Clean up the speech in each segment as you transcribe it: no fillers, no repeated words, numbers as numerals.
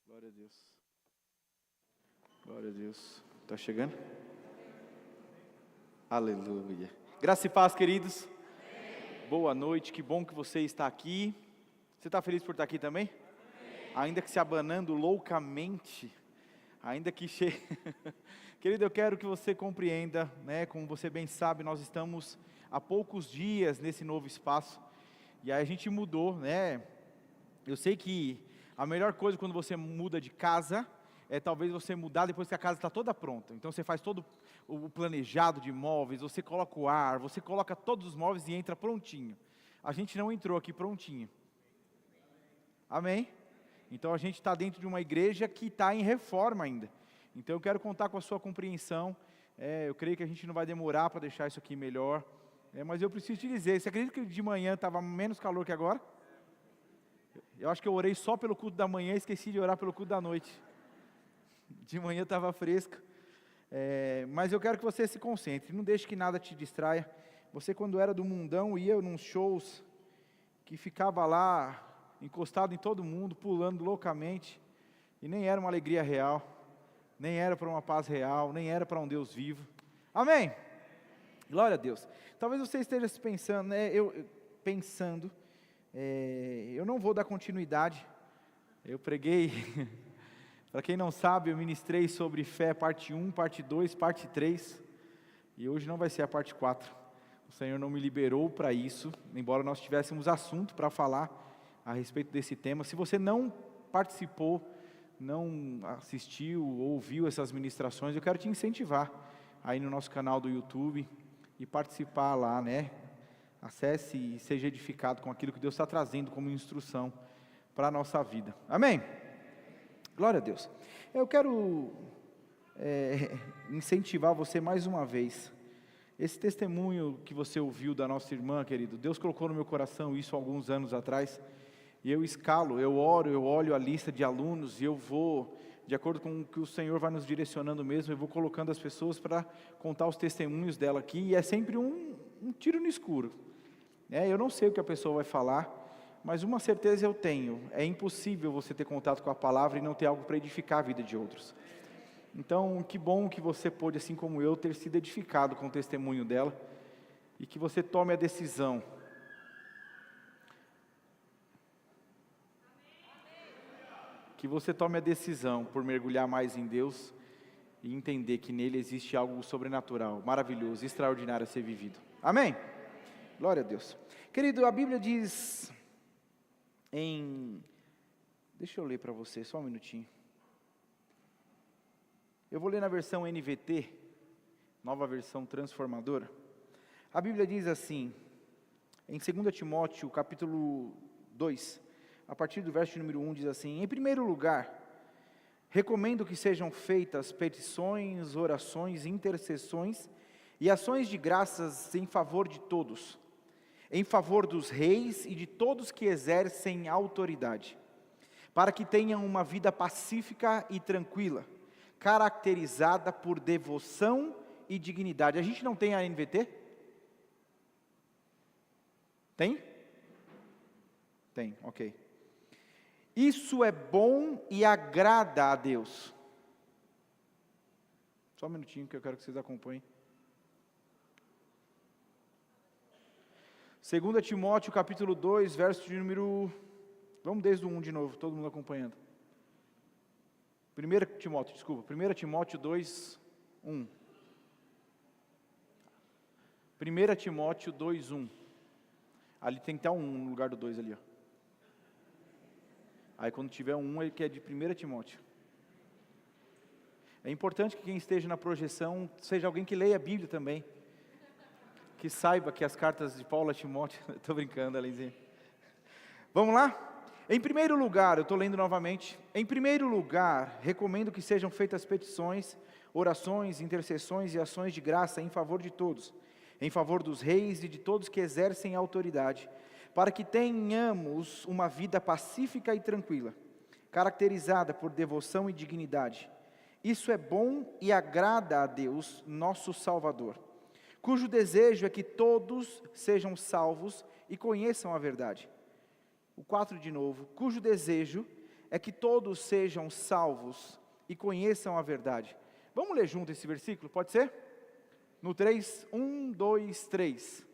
Glória a Deus. Glória a Deus. Está chegando? Aleluia. Graça e paz, queridos. Boa noite, que bom que você está aqui. Você está feliz por estar aqui também? Ainda que se abanando loucamente, ainda que cheio. Querido, eu quero que você compreenda, né? Como você bem sabe, nós estamos há poucos dias nesse novo espaço. E aí a gente mudou, né? Eu sei que a melhor coisa quando você muda de casa é talvez você mudar depois que a casa está toda pronta. Então você faz todo o planejado de móveis, você coloca o ar, você coloca todos os móveis e entra prontinho. A gente não entrou aqui prontinho. Amém? Então a gente está dentro de uma igreja que está em reforma ainda. Então eu quero contar com a sua compreensão. Eu creio que a gente não vai demorar para deixar isso aqui melhor. Mas eu preciso te dizer, você acredita que de manhã estava menos calor que agora? Eu acho que eu orei só pelo culto da manhã e esqueci de orar pelo culto da noite. De manhã estava fresco. Mas eu quero que você se concentre, não deixe que nada te distraia. Você, quando era do mundão, ia nos shows que ficava lá, encostado em todo mundo, pulando loucamente, e nem era uma alegria real, nem era para uma paz real, nem era para um Deus vivo. Amém? Glória a Deus. Talvez você esteja se pensando, eu não vou dar continuidade. Eu preguei, para quem não sabe, eu ministrei sobre fé, parte 1, parte 2, parte 3, e hoje não vai ser a parte 4. O Senhor não me liberou para isso, embora nós tivéssemos assunto para falar a respeito desse tema. Se você não participou, não assistiu ou ouviu essas ministrações, eu quero te incentivar aí no nosso canal do YouTube e participar lá, né? Acesse e seja edificado com aquilo que Deus está trazendo como instrução para a nossa vida. Amém? Glória a Deus. Eu quero incentivar você mais uma vez. Esse testemunho que você ouviu da nossa irmã, querido, Deus colocou no meu coração isso há alguns anos atrás. E eu escalo, eu oro, eu olho a lista de alunos e eu vou, de acordo com o que o Senhor vai nos direcionando mesmo, eu vou colocando as pessoas para contar os testemunhos dela aqui. E é sempre um tiro no escuro. Eu não sei o que a pessoa vai falar, mas uma certeza eu tenho: é impossível você ter contato com a palavra e não ter algo para edificar a vida de outros. Então, que bom que você pôde, assim como eu, ter sido edificado com o testemunho dela, e que você tome a decisão. Que você tome a decisão por mergulhar mais em Deus e entender que nele existe algo sobrenatural, maravilhoso, extraordinário a ser vivido. Amém? Glória a Deus. Querido, a Bíblia diz deixa eu ler para você, só um minutinho. Eu vou ler na versão NVT, nova versão transformadora. A Bíblia diz assim, em 2 Timóteo, capítulo 2, a partir do verso número 1, diz assim: em primeiro lugar, recomendo que sejam feitas petições, orações, intercessões e ações de graças em favor de todos, em favor dos reis e de todos que exercem autoridade, para que tenham uma vida pacífica e tranquila, caracterizada por devoção e dignidade. A gente não tem a NVT? Tem? Tem, ok. Isso é bom e agrada a Deus. Só um minutinho que eu quero que vocês acompanhem. 2 Timóteo capítulo 2, verso de número... Vamos desde o 1 de novo, todo mundo acompanhando. 1 Timóteo 2, 1. 1 Timóteo 2, 1. Ali tem que ter um 1 no lugar do 2 ali, ó. Aí quando tiver um 1, ele que é de 1 Timóteo. É importante que quem esteja na projeção seja alguém que leia a Bíblia também. Que saiba que as cartas de Paulo a Timóteo... Estou brincando, Alenzinha. Vamos lá? Em primeiro lugar, eu estou lendo novamente. Em primeiro lugar, recomendo que sejam feitas petições, orações, intercessões e ações de graça em favor de todos, em favor dos reis e de todos que exercem autoridade, para que tenhamos uma vida pacífica e tranquila, caracterizada por devoção e dignidade. Isso é bom e agrada a Deus, nosso Salvador, cujo desejo é que todos sejam salvos e conheçam a verdade. O 4 de novo, cujo desejo é que todos sejam salvos e conheçam a verdade. Vamos ler junto esse versículo, pode ser? No 3, 1, 2, 3.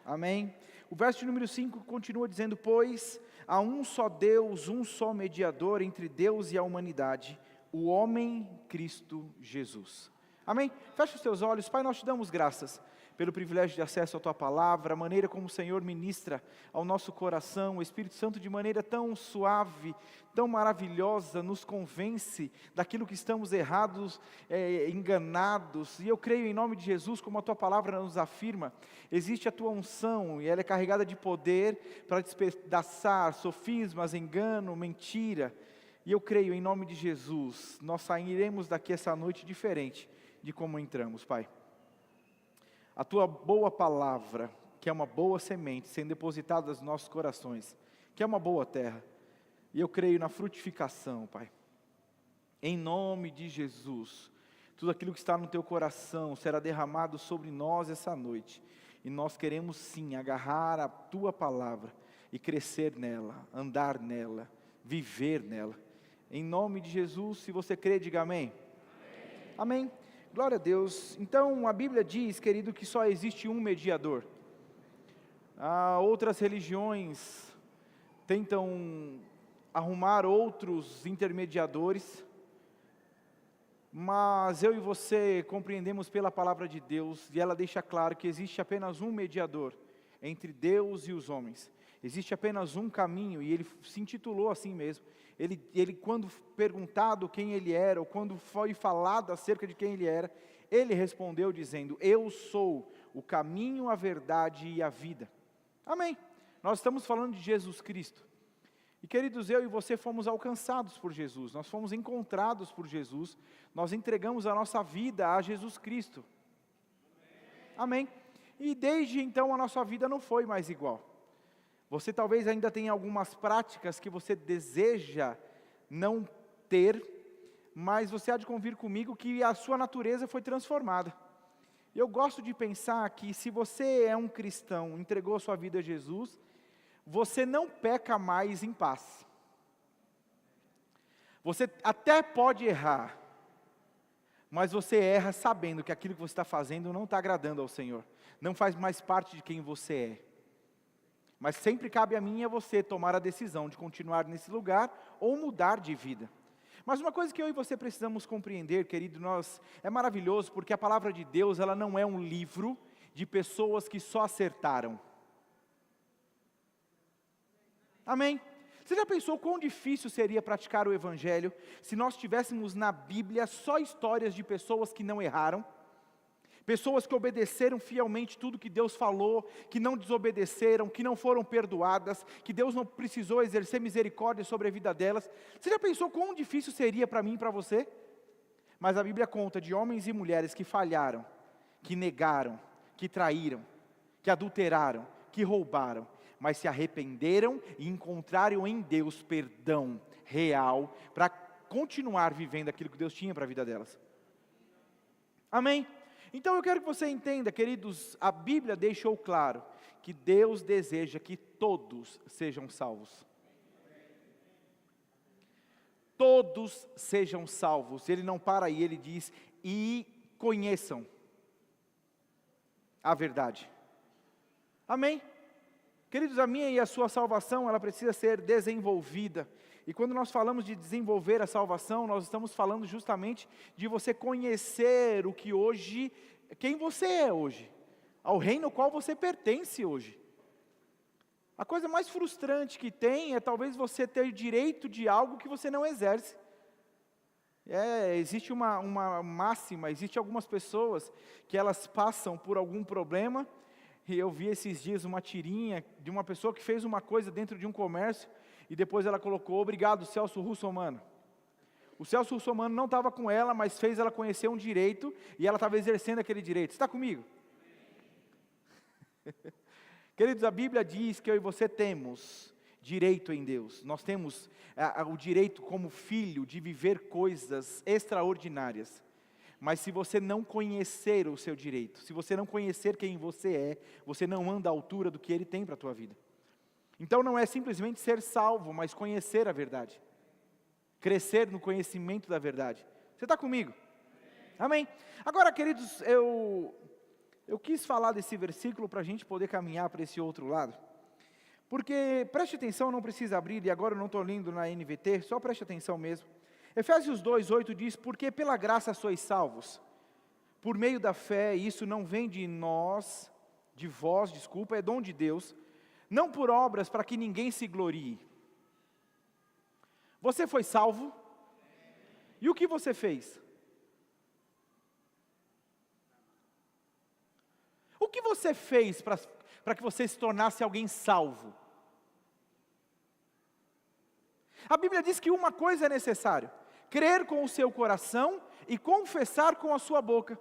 Amém. O verso número 5 continua dizendo: pois há um só Deus, um só mediador entre Deus e a humanidade, o homem Cristo Jesus. Amém? Fecha os teus olhos. Pai, nós te damos graças pelo privilégio de acesso à Tua Palavra, a maneira como o Senhor ministra ao nosso coração. O Espírito Santo, de maneira tão suave, tão maravilhosa, nos convence daquilo que estamos errados, enganados. E eu creio em nome de Jesus, como a Tua Palavra nos afirma, existe a Tua unção e ela é carregada de poder para despedaçar sofismas, engano, mentira. E eu creio em nome de Jesus, nós sairemos daqui essa noite diferente de como entramos, Pai. A Tua boa palavra, que é uma boa semente, sendo depositada nos nossos corações, que é uma boa terra, e eu creio na frutificação, Pai. Em nome de Jesus, tudo aquilo que está no Teu coração será derramado sobre nós essa noite, e nós queremos sim agarrar a Tua palavra, e crescer nela, andar nela, viver nela. Em nome de Jesus, se você crê, diga amém. Amém. Glória a Deus. Então a Bíblia diz, querido, que só existe um mediador. Outras religiões tentam arrumar outros intermediadores, mas eu e você compreendemos pela palavra de Deus, e ela deixa claro que existe apenas um mediador entre Deus e os homens. Existe apenas um caminho, e ele se intitulou assim mesmo. Ele, quando perguntado quem ele era, ou quando foi falado acerca de quem ele era, ele respondeu dizendo: eu sou o caminho, a verdade e a vida. Amém. Nós estamos falando de Jesus Cristo. E queridos, eu e você fomos alcançados por Jesus, nós fomos encontrados por Jesus, nós entregamos a nossa vida a Jesus Cristo. Amém. E desde então a nossa vida não foi mais igual. Você talvez ainda tenha algumas práticas que você deseja não ter, mas você há de convir comigo que a sua natureza foi transformada. Eu gosto de pensar que se você é um cristão, entregou a sua vida a Jesus, você não peca mais em paz. Você até pode errar, mas você erra sabendo que aquilo que você está fazendo não está agradando ao Senhor, não faz mais parte de quem você é. Mas sempre cabe a mim e a você tomar a decisão de continuar nesse lugar ou mudar de vida. Mas uma coisa que eu e você precisamos compreender, querido, é maravilhoso, porque a palavra de Deus, ela não é um livro de pessoas que só acertaram. Amém? Você já pensou quão difícil seria praticar o Evangelho se nós tivéssemos na Bíblia só histórias de pessoas que não erraram? Pessoas que obedeceram fielmente tudo que Deus falou, que não desobedeceram, que não foram perdoadas, que Deus não precisou exercer misericórdia sobre a vida delas. Você já pensou quão difícil seria para mim e para você? Mas a Bíblia conta de homens e mulheres que falharam, que negaram, que traíram, que adulteraram, que roubaram, mas se arrependeram e encontraram em Deus perdão real para continuar vivendo aquilo que Deus tinha para a vida delas. Amém? Então eu quero que você entenda, queridos, a Bíblia deixou claro que Deus deseja que todos sejam salvos. Todos sejam salvos. Ele não para aí, ele diz: e conheçam a verdade. Amém? Queridos, a minha e a sua salvação, ela precisa ser desenvolvida. E quando nós falamos de desenvolver a salvação, nós estamos falando justamente de você conhecer o que hoje, quem você é hoje, ao reino ao qual você pertence hoje. A coisa mais frustrante que tem é talvez você ter direito de algo que você não exerce. Existe uma máxima, existe algumas pessoas que elas passam por algum problema, e eu vi esses dias uma tirinha de uma pessoa que fez uma coisa dentro de um comércio, e depois ela colocou: obrigado, Celso Russomano. O Celso Russomano não estava com ela, mas fez ela conhecer um direito, e ela estava exercendo aquele direito. Está comigo? Queridos, a Bíblia diz que eu e você temos direito em Deus. Nós temos o direito como filho de viver coisas extraordinárias. Mas se você não conhecer o seu direito, se você não conhecer quem você é, você não anda à altura do que Ele tem para a tua vida. Então não é simplesmente ser salvo, mas conhecer a verdade. Crescer no conhecimento da verdade. Você está comigo? Amém. Agora, queridos, eu quis falar desse versículo para a gente poder caminhar para esse outro lado. Porque, preste atenção, não precisa abrir, e agora eu não estou lendo na NVT, só preste atenção mesmo. Efésios 2:8 diz, porque pela graça sois salvos, por meio da fé, e isso não vem de vós, é dom de Deus, não por obras para que ninguém se glorie. Você foi salvo, e o que você fez? O que você fez para que você se tornasse alguém salvo? A Bíblia diz que uma coisa é necessário: crer com o seu coração e confessar com a sua boca.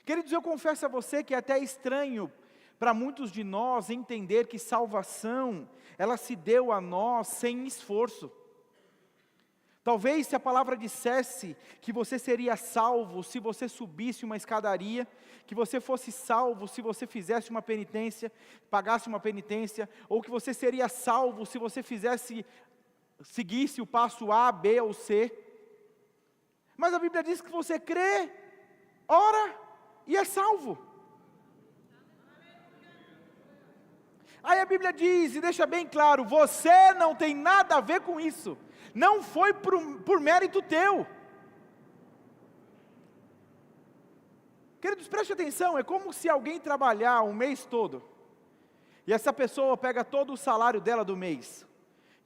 Queridos, eu confesso a você que é até estranho para muitos de nós entender que salvação, ela se deu a nós sem esforço. Talvez se a palavra dissesse que você seria salvo se você subisse uma escadaria, que você fosse salvo se você fizesse uma penitência, pagasse uma penitência, ou que você seria salvo se você seguisse o passo A, B ou C. Mas a Bíblia diz que você crê, ora e é salvo. Aí a Bíblia diz, e deixa bem claro, você não tem nada a ver com isso. Não foi por mérito teu. Queridos, preste atenção, é como se alguém trabalhar um mês todo, e essa pessoa pega todo o salário dela do mês,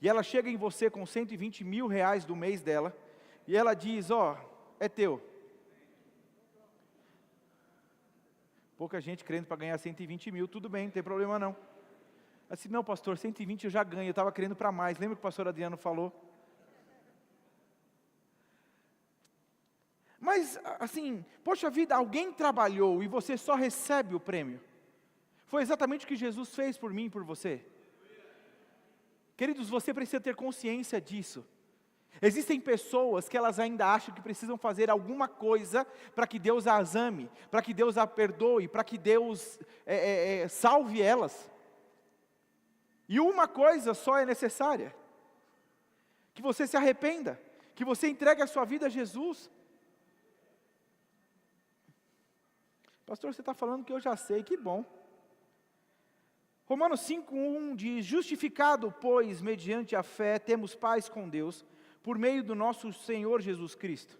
e ela chega em você com 120 mil reais do mês dela, e ela diz, é teu. Pouca gente crendo para ganhar 120 mil, tudo bem, não tem problema não. Assim, não pastor, 120 eu já ganho, eu estava querendo para mais, lembra que o pastor Adriano falou? Mas, assim, poxa vida, alguém trabalhou e você só recebe o prêmio. Foi exatamente o que Jesus fez por mim e por você. Queridos, você precisa ter consciência disso. Existem pessoas que elas ainda acham que precisam fazer alguma coisa para que Deus as ame, para que Deus a perdoe, para que Deus salve elas. E uma coisa só é necessária: que você se arrependa, que você entregue a sua vida a Jesus. Pastor, você está falando que eu já sei, que bom. Romanos 5:1 diz, justificado, pois, mediante a fé, temos paz com Deus, por meio do nosso Senhor Jesus Cristo.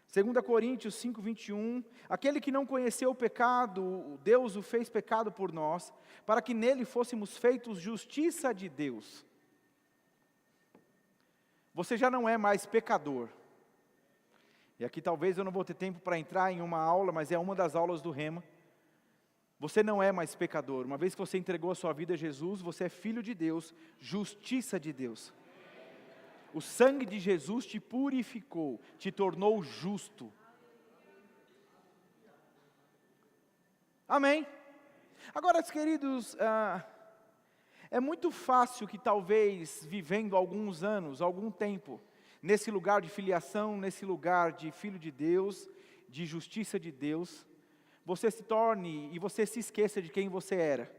2 Coríntios 5:21, aquele que não conheceu o pecado, Deus o fez pecado por nós, para que nele fôssemos feitos justiça de Deus. Você já não é mais pecador. E aqui talvez eu não vou ter tempo para entrar em uma aula, mas é uma das aulas do Rema. Você não é mais pecador. Uma vez que você entregou a sua vida a Jesus, você é filho de Deus, justiça de Deus. O sangue de Jesus te purificou, te tornou justo. Amém? Agora, queridos, é muito fácil que talvez, vivendo alguns anos, algum tempo, nesse lugar de filiação, nesse lugar de filho de Deus, de justiça de Deus, você se torne e você se esqueça de quem você era,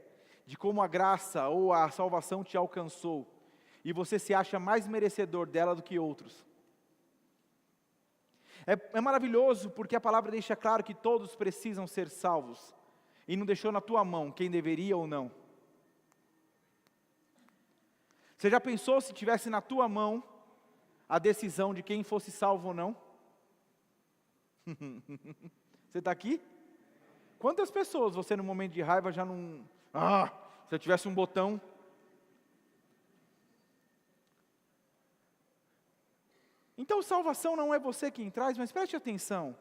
de como a graça ou a salvação te alcançou, e você se acha mais merecedor dela do que outros. É maravilhoso porque a palavra deixa claro que todos precisam ser salvos, e não deixou na tua mão quem deveria ou não. Você já pensou se tivesse na tua mão a decisão de quem fosse salvo ou não? Você está aqui? Quantas pessoas você no momento de raiva já não... se eu tivesse um botão... Então salvação não é você quem traz, mas preste atenção.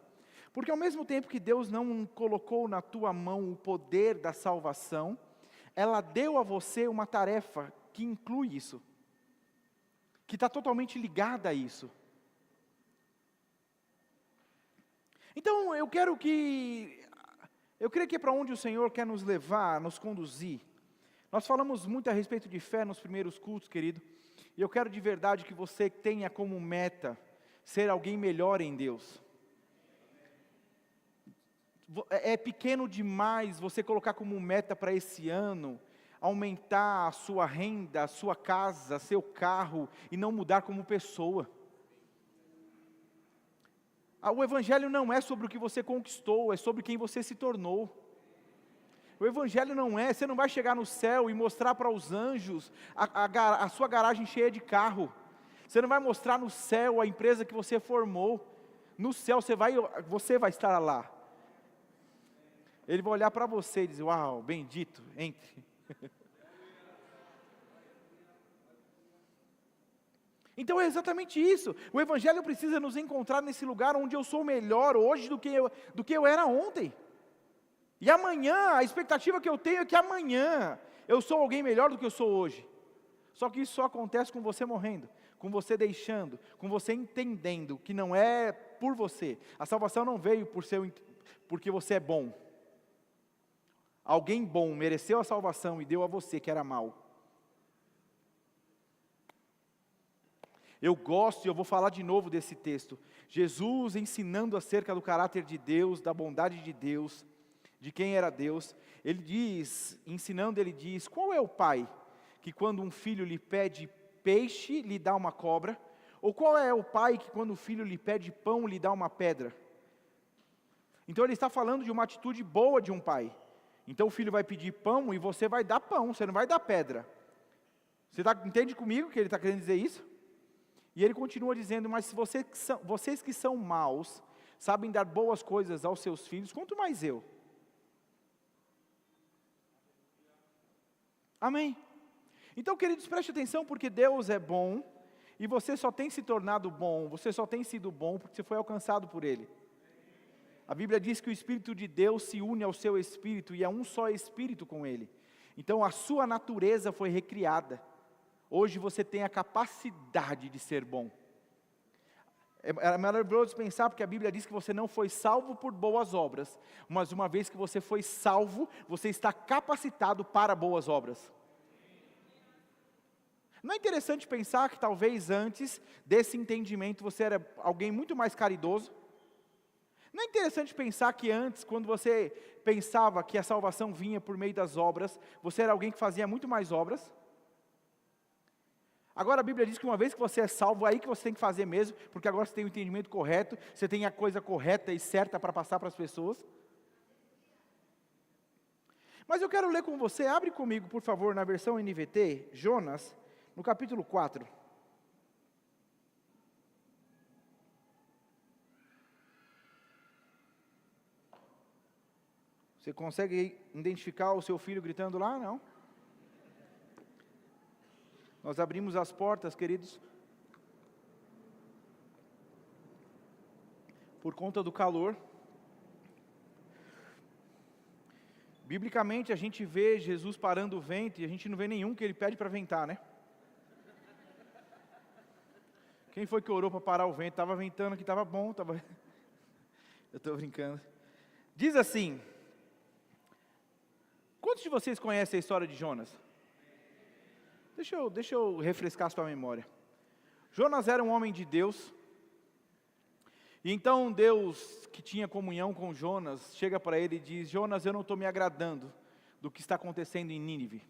Porque ao mesmo tempo que Deus não colocou na tua mão o poder da salvação, ela deu a você uma tarefa que inclui isso, que está totalmente ligada a isso. Então eu creio que é para onde o Senhor quer nos levar, nos conduzir. Nós falamos muito a respeito de fé nos primeiros cultos, querido, e eu quero de verdade que você tenha como meta ser alguém melhor em Deus. É pequeno demais você colocar como meta para esse ano aumentar a sua renda, a sua casa, seu carro e não mudar como pessoa. O Evangelho não é sobre o que você conquistou, é sobre quem você se tornou. O Evangelho não é, você não vai chegar no céu e mostrar para os anjos a sua garagem cheia de carro. Você não vai mostrar no céu a empresa que você formou. No céu você vai estar lá. Ele vai olhar para você e dizer, uau, bendito, entre. Então é exatamente isso. O Evangelho precisa nos encontrar nesse lugar onde eu sou melhor hoje do que eu era ontem. E amanhã, a expectativa que eu tenho é que amanhã eu sou alguém melhor do que eu sou hoje. Só que isso só acontece com você morrendo, com você deixando, com você entendendo que não é por você. A salvação não veio porque você é bom. Alguém bom mereceu a salvação e deu a você que era mau. Eu gosto, e eu vou falar de novo desse texto. Jesus ensinando acerca do caráter de Deus, da bondade de Deus, de quem era Deus. Ele diz, qual é o pai que quando um filho lhe pede peixe, lhe dá uma cobra? Ou qual é o pai que quando o filho lhe pede pão, lhe dá uma pedra? Então ele está falando de uma atitude boa de um pai. Então o filho vai pedir pão e você vai dar pão, você não vai dar pedra. Você entende comigo que ele está querendo dizer isso? E ele continua dizendo, mas se vocês que são maus, sabem dar boas coisas aos seus filhos, quanto mais eu. Amém? Então, queridos, preste atenção, porque Deus é bom, e você só tem se tornado bom, você só tem sido bom, porque você foi alcançado por Ele. A Bíblia diz que o Espírito de Deus se une ao seu Espírito, e é um só Espírito com Ele. Então, a sua natureza foi recriada. Hoje você tem a capacidade de ser bom. É maravilhoso pensar, porque a Bíblia diz que você não foi salvo por boas obras, mas uma vez que você foi salvo, você está capacitado para boas obras. Não é interessante pensar que talvez antes desse entendimento você era alguém muito mais caridoso? Não é interessante pensar que antes, quando você pensava que a salvação vinha por meio das obras, você era alguém que fazia muito mais obras? Agora a Bíblia diz que uma vez que você é salvo, é aí que você tem que fazer mesmo, porque agora você tem o entendimento correto, você tem a coisa correta e certa para passar para as pessoas. Mas eu quero ler com você, abre comigo por favor na versão NVT, Jonas, no capítulo 4. Você consegue identificar o seu filho gritando lá? Não? Nós abrimos as portas, queridos, por conta do calor. Biblicamente a gente vê Jesus parando o vento e a gente não vê nenhum que ele pede para ventar, né? Quem foi que orou para parar o vento? Estava ventando aqui, estava bom, estava... Eu estou brincando. Diz assim, quantos de vocês conhecem a história de Jonas? Deixa eu refrescar a sua memória. Jonas era um homem de Deus, e então Deus, que tinha comunhão com Jonas, chega para ele e diz, Jonas, eu não estou me agradando do que está acontecendo em Nínive.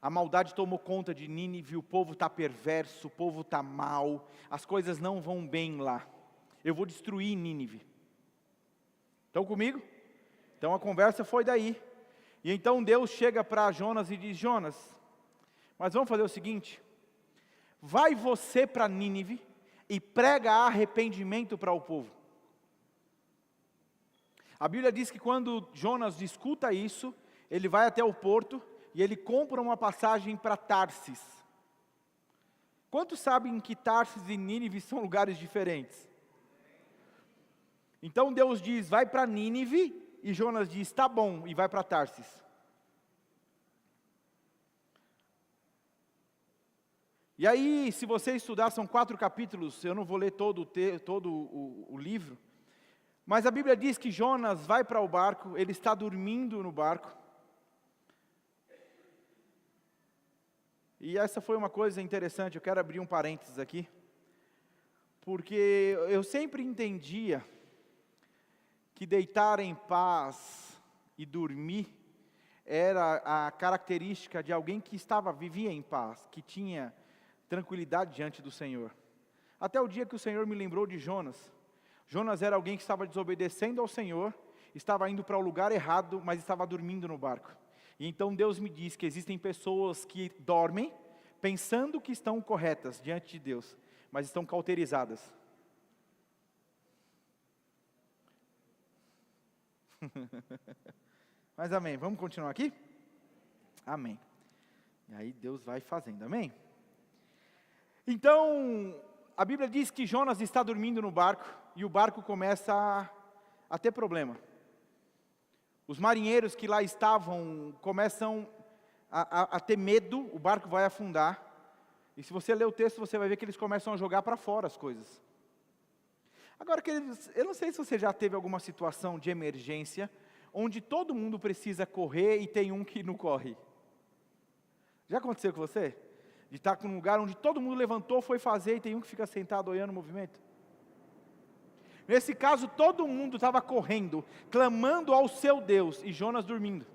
A maldade tomou conta de Nínive, o povo está perverso, o povo está mal, as coisas não vão bem lá. Eu vou destruir Nínive. Estão comigo? Então a conversa foi daí. E então Deus chega para Jonas e diz, Jonas, mas vamos fazer o seguinte, vai você para Nínive e prega arrependimento para o povo. A Bíblia diz que quando Jonas escuta isso, ele vai até o porto e ele compra uma passagem para Tarsis. Quantos sabem que Tarsis e Nínive são lugares diferentes? Então Deus diz, vai para Nínive, e Jonas diz, tá bom, e vai para Tarsis. E aí, se você estudar, são 4 capítulos, eu não vou ler todo o livro, mas a Bíblia diz que Jonas vai para o barco, ele está dormindo no barco, e essa foi uma coisa interessante, eu quero abrir um parênteses aqui, porque eu sempre entendia que deitar em paz e dormir era a característica de alguém que vivia em paz, que tinha tranquilidade diante do Senhor. Até o dia que o Senhor me lembrou de Jonas. Jonas era alguém que estava desobedecendo ao Senhor, estava indo para o lugar errado, mas estava dormindo no barco. E então Deus me diz que existem pessoas que dormem, pensando que estão corretas diante de Deus, mas estão cauterizadas. Mas amém, vamos continuar aqui? Amém. E aí Deus vai fazendo, amém? Então, a Bíblia diz que Jonas está dormindo no barco, e o barco começa a ter problema. Os marinheiros que lá estavam começam a ter medo, o barco vai afundar. E se você ler o texto, você vai ver que eles começam a jogar para fora as coisas. Agora, queridos, eu não sei se você já teve alguma situação de emergência, onde todo mundo precisa correr e tem um que não corre. Já aconteceu com você? De estar num lugar onde todo mundo levantou, foi fazer, e tem um que fica sentado olhando o movimento? Nesse caso, todo mundo estava correndo, clamando ao seu Deus, e Jonas dormindo.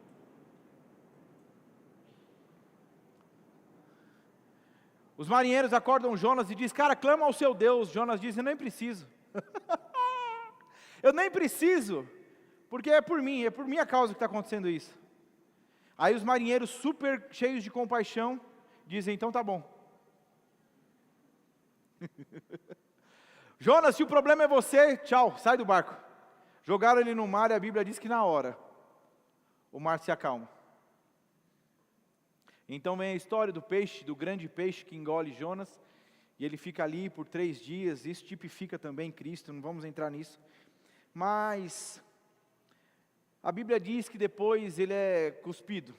Os marinheiros acordam Jonas e dizem: cara, clama ao seu Deus. Jonas diz: eu nem preciso. Eu nem preciso, porque é por minha causa que está acontecendo isso. Aí os marinheiros, super cheios de compaixão, dizem: então tá bom. Jonas, se o problema é você, tchau, sai do barco. Jogaram ele no mar, e a Bíblia diz que na hora o mar se acalma. Então vem a história do peixe, do grande peixe que engole Jonas, e ele fica ali por 3 dias. Isso tipifica também Cristo, não vamos entrar nisso. Mas a Bíblia diz que depois ele é cuspido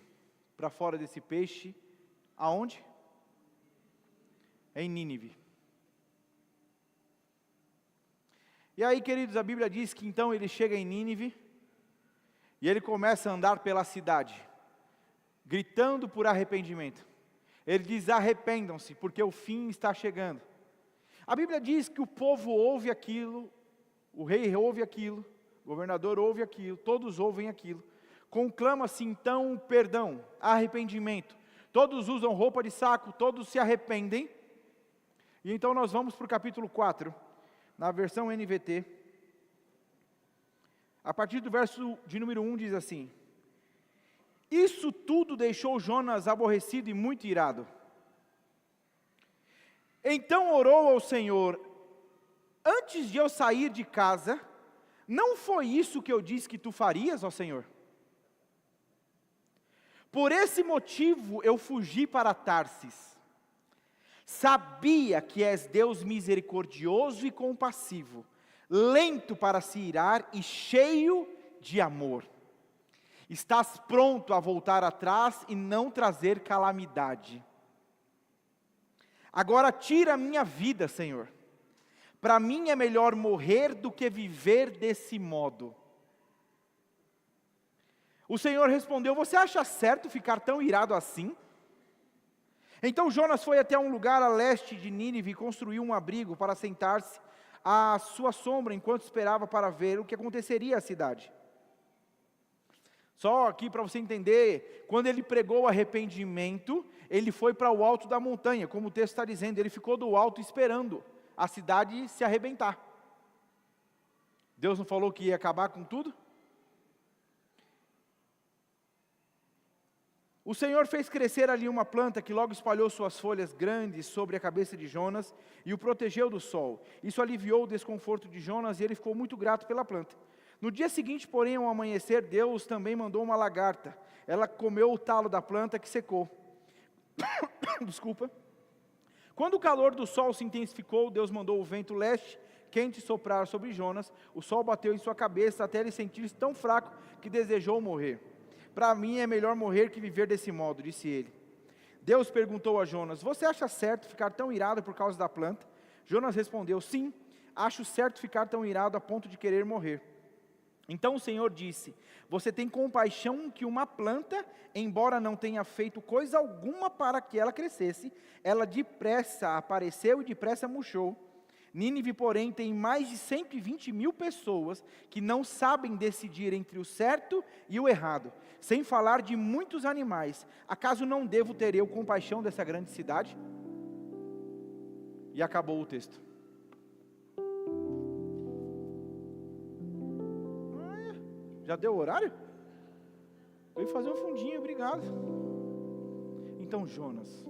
para fora desse peixe. Aonde? Em Nínive. E aí, queridos, a Bíblia diz que então ele chega em Nínive, e ele começa a andar pela cidade, gritando por arrependimento. Ele diz: arrependam-se, porque o fim está chegando. A Bíblia diz que o povo ouve aquilo, o rei ouve aquilo, o governador ouve aquilo, todos ouvem aquilo. Conclama-se então perdão, arrependimento. Todos usam roupa de saco, todos se arrependem. E então nós vamos para o capítulo 4, na versão NVT. A partir do verso de número 1 diz assim: isso tudo deixou Jonas aborrecido e muito irado. Então orou ao Senhor: antes de eu sair de casa, não foi isso que eu disse que tu farias, ó Senhor? Por esse motivo eu fugi para Tarsis. Sabia que és Deus misericordioso e compassivo, lento para se irar e cheio de amor. Estás pronto a voltar atrás e não trazer calamidade. Agora tira a minha vida, Senhor. Para mim é melhor morrer do que viver desse modo. O Senhor respondeu: você acha certo ficar tão irado assim? Então Jonas foi até um lugar a leste de Nínive e construiu um abrigo para sentar-se à sua sombra enquanto esperava para ver o que aconteceria à cidade. Só aqui para você entender, quando ele pregou o arrependimento, ele foi para o alto da montanha, como o texto está dizendo, ele ficou do alto esperando a cidade se arrebentar. Deus não falou que ia acabar com tudo? O Senhor fez crescer ali uma planta que logo espalhou suas folhas grandes sobre a cabeça de Jonas e o protegeu do sol. Isso aliviou o desconforto de Jonas e ele ficou muito grato pela planta. No dia seguinte, porém, ao amanhecer, Deus também mandou uma lagarta. Ela comeu o talo da planta que secou. Desculpa. Quando o calor do sol se intensificou, Deus mandou o vento leste quente soprar sobre Jonas. O sol bateu em sua cabeça até ele sentir-se tão fraco que desejou morrer. Para mim é melhor morrer que viver desse modo, disse ele. Deus perguntou a Jonas: você acha certo ficar tão irado por causa da planta? Jonas respondeu: sim, acho certo ficar tão irado a ponto de querer morrer. Então o Senhor disse: você tem compaixão que uma planta, embora não tenha feito coisa alguma para que ela crescesse, ela depressa apareceu e depressa murchou. Nínive, porém, tem mais de 120 mil pessoas que não sabem decidir entre o certo e o errado, sem falar de muitos animais. Acaso não devo ter eu compaixão dessa grande cidade? E acabou o texto. Já deu o horário? Eu ia fazer um fundinho, obrigado. Então, Jonas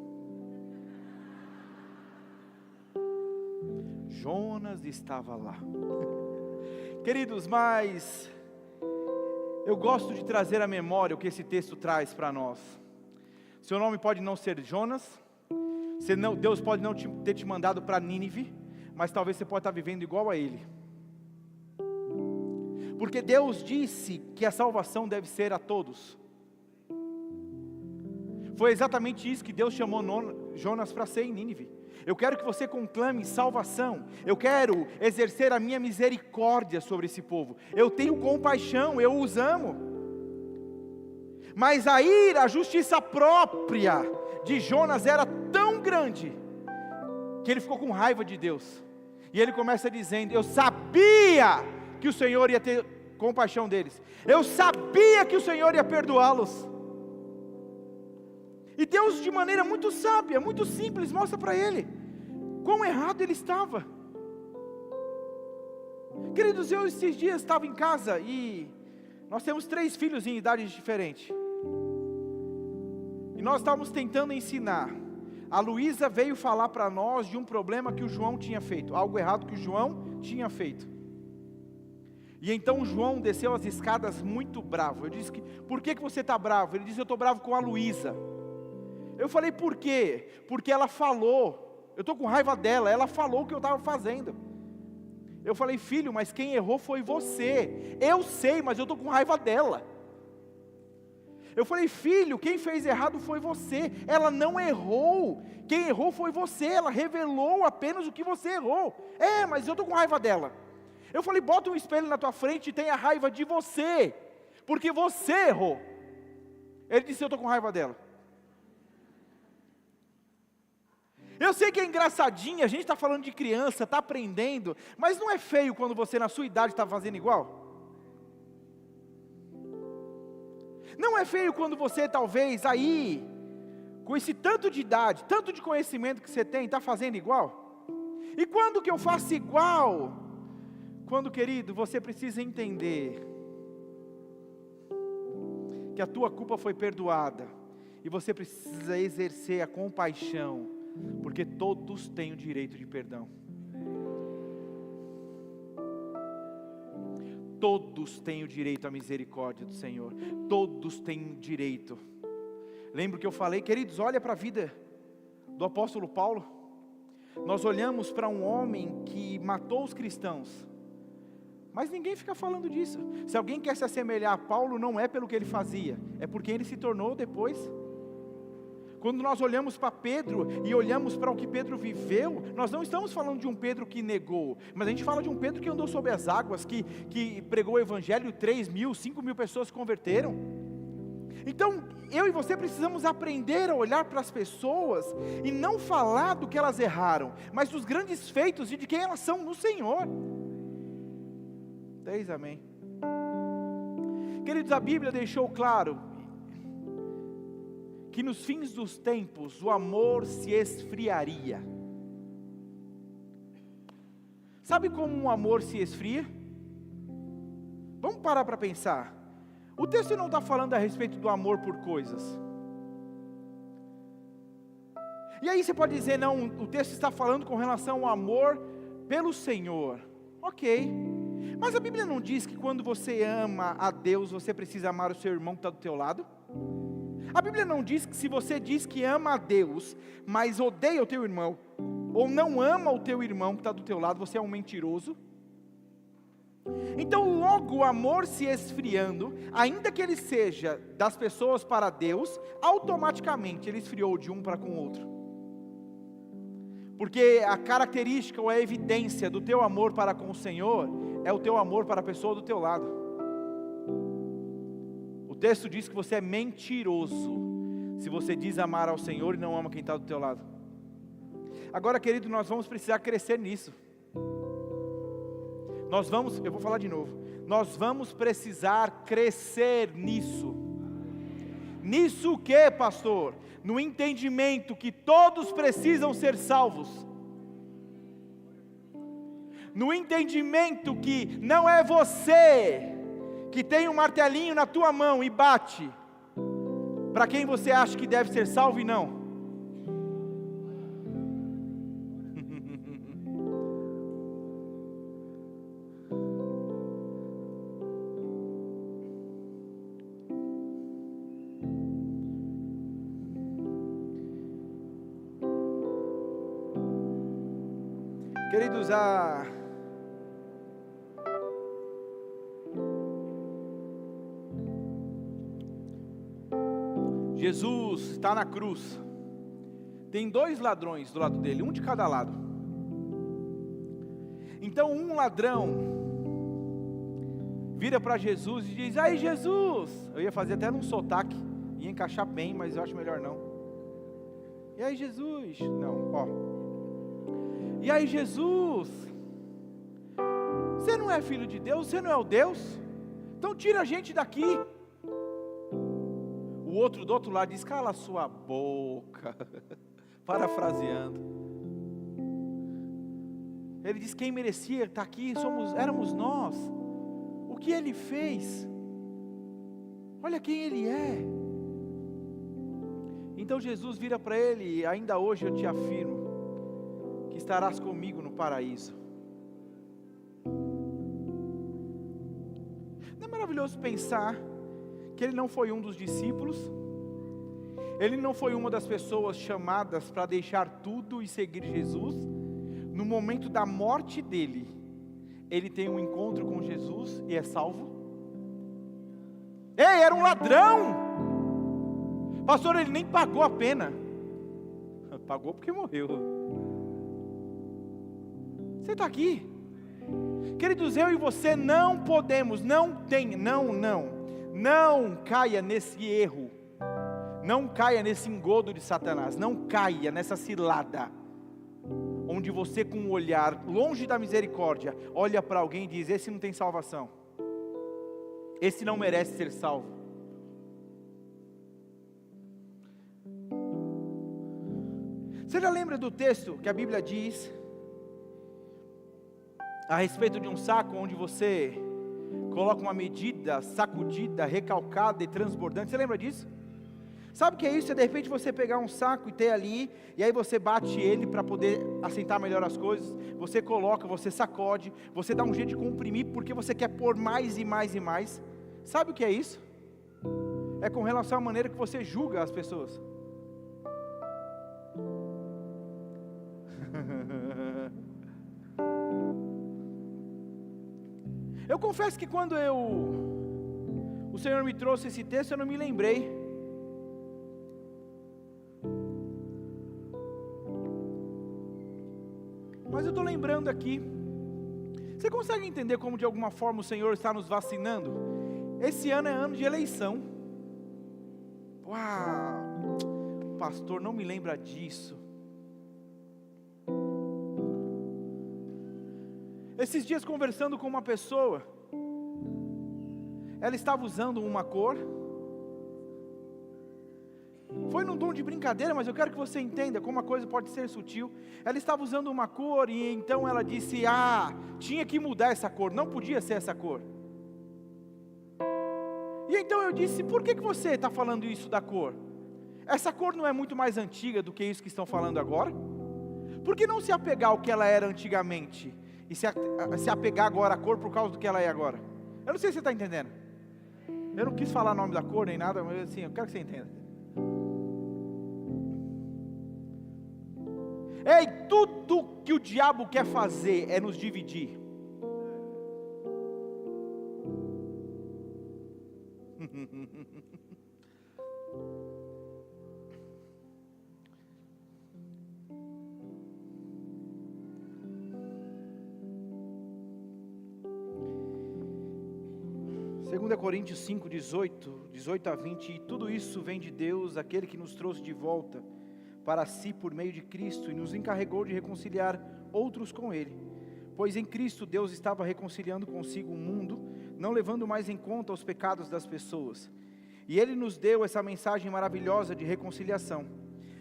estava lá. Queridos, mas eu gosto de trazer à memória o que esse texto traz para nós. Seu nome pode não ser Jonas, Deus pode não ter te mandado para Nínive, mas talvez você pode estar vivendo igual a ele. Porque Deus disse que a salvação deve ser a todos. Foi exatamente isso que Deus chamou Jonas para ser em Nínive. Eu quero que você conclame salvação. Eu quero exercer a minha misericórdia sobre esse povo. Eu tenho compaixão, eu os amo. Mas a justiça própria de Jonas era tão grande, que ele ficou com raiva de Deus. E ele começa dizendo: eu sabia que o Senhor ia ter compaixão deles. Eu sabia que o Senhor ia perdoá-los. E Deus, de maneira muito sábia, muito simples, mostra para ele quão errado ele estava. Queridos, eu esses dias estava em casa e nós temos 3 filhos em idades diferentes. E nós estávamos tentando ensinar. A Luísa veio falar para nós de um problema que o João tinha feito, algo errado que o João tinha feito. E então o João desceu as escadas muito bravo. Eu disse: por que você está bravo? Ele disse: eu estou bravo com a Luísa. Eu falei: por quê? Porque ela falou, eu estou com raiva dela, ela falou o que eu estava fazendo. Eu falei: filho, mas quem errou foi você. Eu sei, mas eu estou com raiva dela. Eu falei: filho, quem fez errado foi você. Ela não errou, quem errou foi você. Ela revelou apenas o que você errou. Mas eu estou com raiva dela. Eu falei: bota um espelho na tua frente e tenha raiva de você, porque você errou. Ele disse: eu estou com raiva dela. Eu sei que é engraçadinho, a gente está falando de criança, está aprendendo, mas não é feio quando você na sua idade está fazendo igual? Não é feio quando você talvez aí, com esse tanto de idade, tanto de conhecimento que você tem, está fazendo igual? E quando que eu faço igual? Quando, querido, você precisa entender que a tua culpa foi perdoada, e você precisa exercer a compaixão, porque todos têm o direito de perdão. Todos têm o direito à misericórdia do Senhor. Todos têm o direito. Lembra que eu falei, queridos, olha para a vida do apóstolo Paulo. Nós olhamos para um homem que matou os cristãos, mas ninguém fica falando disso. Se alguém quer se assemelhar a Paulo, não é pelo que ele fazia, é porque ele se tornou depois. Quando nós olhamos para Pedro e olhamos para o que Pedro viveu, nós não estamos falando de um Pedro que negou, mas a gente fala de um Pedro que andou sobre as águas, que pregou o evangelho, 3.000, 5.000 pessoas se converteram. Então, eu e você precisamos aprender a olhar para as pessoas e não falar do que elas erraram, mas dos grandes feitos e de quem elas são no Senhor. 3 amém. Queridos, a Bíblia deixou claro que nos fins dos tempos o amor se esfriaria. Sabe como um amor se esfria? Vamos parar para pensar. O texto não está falando a respeito do amor por coisas. E aí você pode dizer: não, o texto está falando com relação ao amor pelo Senhor. Ok, mas a Bíblia não diz que quando você ama a Deus, você precisa amar o seu irmão que está do teu lado? A Bíblia não diz que se você diz que ama a Deus, mas odeia o teu irmão, ou não ama o teu irmão que está do teu lado, você é um mentiroso? Então logo o amor se esfriando, ainda que ele seja das pessoas para Deus, automaticamente ele esfriou de um para com o outro. Porque a característica ou a evidência do teu amor para com o Senhor, é o teu amor para a pessoa do teu lado. O texto diz que você é mentiroso, se você diz amar ao Senhor e não ama quem está do teu lado. Agora, querido, nós vamos precisar crescer nisso. eu vou falar de novo, nós vamos precisar crescer nisso. Nisso o que, pastor? No entendimento que todos precisam ser salvos. No entendimento que não é você que tem um martelinho na tua mão e bate para quem você acha que deve ser salvo e não. Queridos, Jesus está na cruz, tem 2 ladrões do lado dele, um de cada lado. Então um ladrão vira para Jesus e diz: aí Jesus, eu ia fazer até num sotaque, ia encaixar bem, mas eu acho melhor não. E aí Jesus, não, ó. E aí Jesus, você não é filho de Deus, você não é o Deus, então tira a gente daqui. O outro do outro lado diz: cala a sua boca, parafraseando. Ele diz: quem merecia estar aqui éramos nós. O que ele fez? Olha quem ele é. Então Jesus vira para ele: ainda hoje eu te afirmo que estarás comigo no paraíso. Não é maravilhoso pensar que ele não foi um dos discípulos, ele não foi uma das pessoas chamadas para deixar tudo e seguir Jesus? No momento da morte dele, ele tem um encontro com Jesus e é salvo. Ei, era um ladrão, pastor, ele nem pagou a pena, pagou porque morreu. Você está aqui, queridos, eu e você não podemos, não caia nesse erro, não caia nesse engodo de Satanás, não caia nessa cilada, onde você com um olhar longe da misericórdia, olha para alguém e diz: esse não tem salvação, esse não merece ser salvo. Você já lembra do texto que a Bíblia diz a respeito de um saco onde você coloca uma medida sacudida, recalcada e transbordante? Você lembra disso? Sabe o que é isso? É de repente você pegar um saco e ter ali, e aí você bate ele para poder assentar melhor as coisas, você coloca, você sacode, você dá um jeito de comprimir, porque você quer pôr mais e mais e mais. Sabe o que é isso? É com relação à maneira que você julga as pessoas. Eu confesso que quando o Senhor me trouxe esse texto, eu não me lembrei. Mas eu estou lembrando aqui. Você consegue entender como de alguma forma o Senhor está nos vacinando? Esse ano é ano de eleição. Uau! Pastor, não me lembra disso. Esses dias conversando com uma pessoa, ela estava usando uma cor, foi num tom de brincadeira, mas eu quero que você entenda como a coisa pode ser sutil. Ela estava usando uma cor e então ela disse: tinha que mudar essa cor, não podia ser essa cor. E então eu disse: por que você está falando isso da cor? Essa cor não é muito mais antiga do que isso que estão falando agora? Por que não se apegar ao que ela era antigamente e se apegar agora à cor por causa do que ela é agora? Eu não sei se você está entendendo. Eu não quis falar o nome da cor nem nada, mas assim, eu quero que você entenda. Ei, tudo que o diabo quer fazer é nos dividir. Segunda Coríntios 5, 18 a 20, e tudo isso vem de Deus, aquele que nos trouxe de volta para si por meio de Cristo, e nos encarregou de reconciliar outros com Ele, Pois em Cristo Deus estava reconciliando consigo o mundo, não levando mais em conta os pecados das pessoas. E Ele nos deu essa mensagem maravilhosa de reconciliação.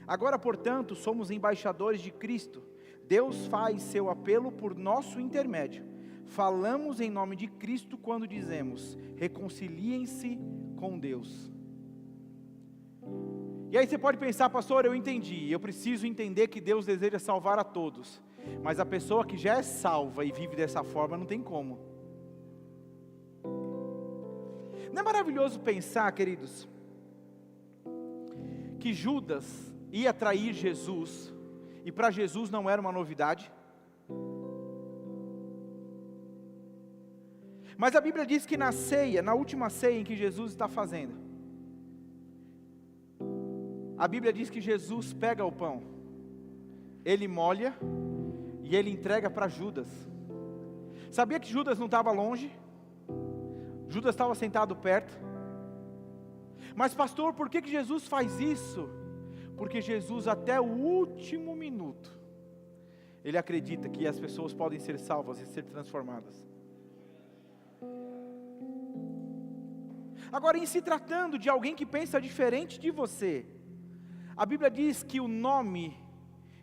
Agora, portanto, somos embaixadores de Cristo. Deus faz seu apelo por nosso intermédio. Falamos em nome de Cristo quando dizemos: reconciliem-se com Deus. E aí você pode pensar: pastor, eu entendi, eu preciso entender que Deus deseja salvar a todos. Mas a pessoa que já é salva e vive dessa forma, não tem como. Não é maravilhoso pensar, queridos, que Judas ia trair Jesus, e para Jesus não era uma novidade? Mas a Bíblia diz que na ceia, na última ceia em que Jesus está fazendo, a Bíblia diz que Jesus pega o pão, Ele molha, e Ele entrega para Judas. Sabia que Judas não estava longe? Judas estava sentado perto. Mas pastor, por que Jesus faz isso? Porque Jesus até o último minuto, Ele acredita que as pessoas podem ser salvas e ser transformadas. Agora, em se tratando de alguém que pensa diferente de você, a Bíblia diz que o nome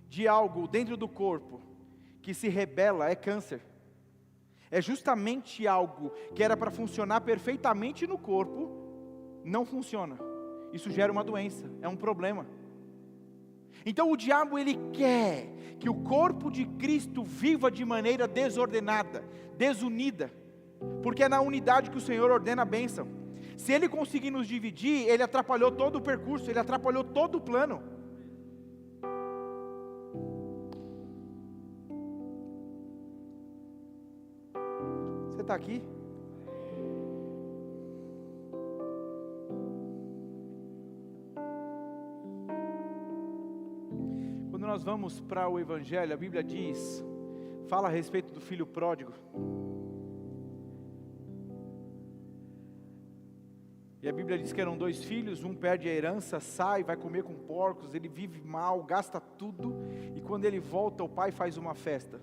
de algo dentro do corpo que se rebela é câncer. É justamente algo que era para funcionar perfeitamente no corpo, não funciona. Isso gera uma doença, é um problema. Então o diabo, ele quer que o corpo de Cristo viva de maneira desordenada, desunida, porque é na unidade que o Senhor ordena a bênção. Se ele conseguir nos dividir, ele atrapalhou todo o percurso, ele atrapalhou todo o plano. Você está aqui? Quando nós vamos para o Evangelho, a Bíblia diz, fala a respeito do filho pródigo. E a Bíblia diz que eram 2 filhos, um perde a herança, sai, vai comer com porcos, ele vive mal, gasta tudo, e quando ele volta, o pai faz uma festa.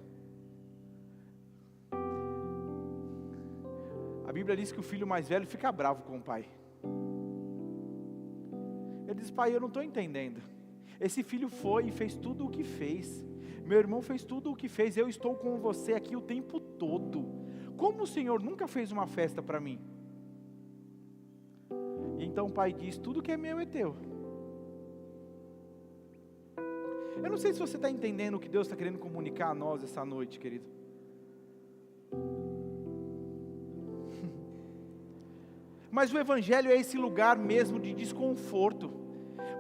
A Bíblia diz que o filho mais velho fica bravo com o pai. Ele diz: pai, eu não estou entendendo. Esse filho foi e fez tudo o que fez. Meu irmão fez tudo o que fez. Eu estou com você aqui o tempo todo. Como o Senhor nunca fez uma festa para mim? E então o pai diz: tudo que é meu é teu. Eu não sei se você está entendendo o que Deus está querendo comunicar a nós essa noite, querido. Mas o Evangelho é esse lugar mesmo de desconforto,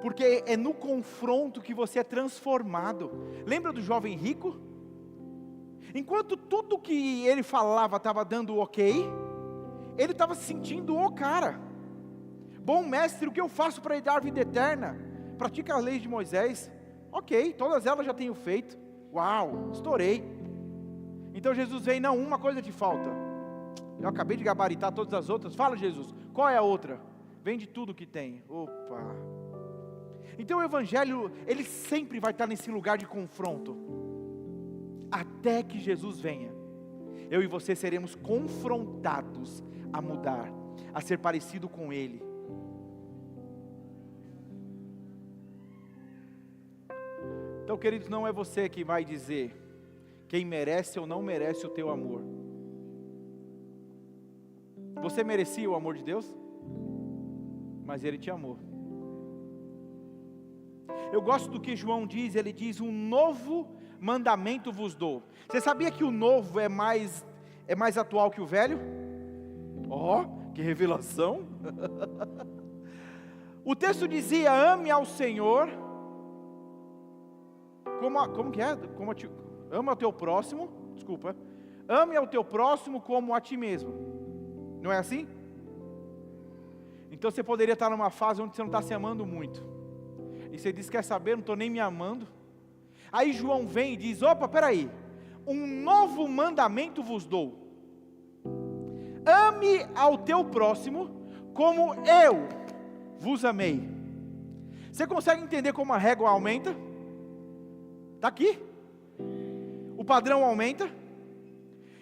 porque é no confronto que você é transformado. Lembra do jovem rico? Enquanto tudo que ele falava estava dando ok, ele estava se sentindo o cara. Bom mestre, o que eu faço para dar vida eterna? Pratica as leis de Moisés. Ok, todas elas já tenho feito. Uau, estourei. Então Jesus vem: não, uma coisa te falta. Eu acabei de gabaritar todas as outras. Fala, Jesus, qual é a outra? Vende tudo que tem. Opa. Então o Evangelho, ele sempre vai estar nesse lugar de confronto, até que Jesus venha. Eu e você seremos confrontados a mudar, a ser parecido com Ele. Então, queridos, não é você que vai dizer quem merece ou não merece o teu amor. Você merecia o amor de Deus? Mas Ele te amou. Eu gosto do que João diz, ele diz: um novo mandamento vos dou. Você sabia que o novo é mais atual que o velho? Oh, que revelação! O texto dizia: ame ao Senhor, ama ao teu próximo, ame ao teu próximo como a ti mesmo. Não é assim? Então você poderia estar numa fase onde você não está se amando muito, e você diz: quer saber, não estou nem me amando. Aí João vem e diz: opa, peraí, um novo mandamento vos dou, ame ao teu próximo como eu vos amei. Você consegue entender como a régua aumenta? Está aqui, o padrão aumenta.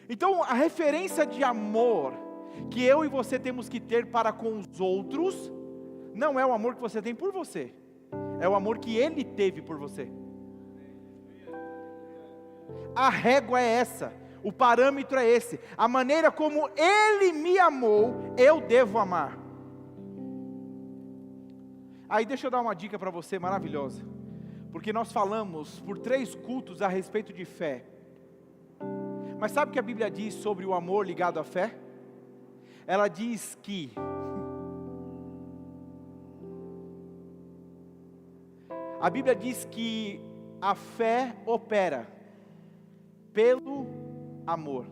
Então a referência de amor que eu e você temos que ter para com os outros, não é o amor que você tem por você, é o amor que Ele teve por você. A régua é essa, o parâmetro é esse, a maneira como Ele me amou, eu devo amar. Aí deixa eu dar uma dica para você maravilhosa, porque nós falamos por 3 cultos a respeito de fé, mas sabe o que a Bíblia diz sobre o amor ligado à fé? Ela diz que a Bíblia diz que a fé opera pelo amor.